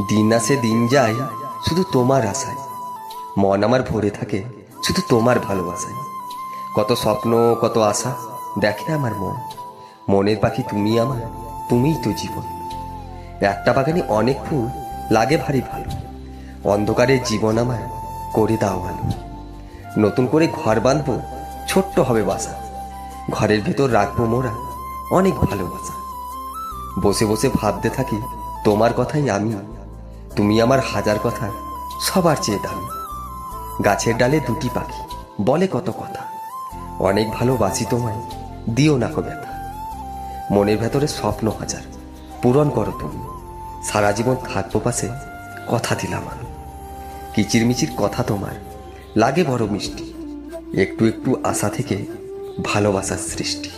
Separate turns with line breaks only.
দিন আসে দিন যায় শুধু তোমার আশায়, মন আমার ভরে থাকে শুধু তোমার ভালোবাসায়। কত স্বপ্ন কত আশা দেখে আমার মন, মনের পাখি তুমি আমার, তুমিই তো জীবন। একটা বাগানে অনেক ফুল লাগে ভারী ভালো, অন্ধকারের জীবন আমার করে দাও ভালো। নতুন করে ঘর বাঁধবো, ছোট্ট হবে বাসা, ঘরের ভেতর রাখবো মোরা অনেক ভালোবাসা। বসে বসে ভাবতে থাকি তোমার কথাই আমি, তুমি আমার হাজার কথা সবার চেয়ে দামি। গাছের ডালে দুটি পাখি বলে কত কথা, অনেক ভালোবাসি তোমায়, দিও না কো ব্যথা। মনের ভেতরে স্বপ্ন হাজার পূরণ করো তুমি, সারা জীবন থাকবো পাশে, কথা দিলাম আমি। কিচিরমিচির কথা তোমার লাগে বড় মিষ্টি, একটু একটু আশা থেকে ভালোবাসার সৃষ্টি।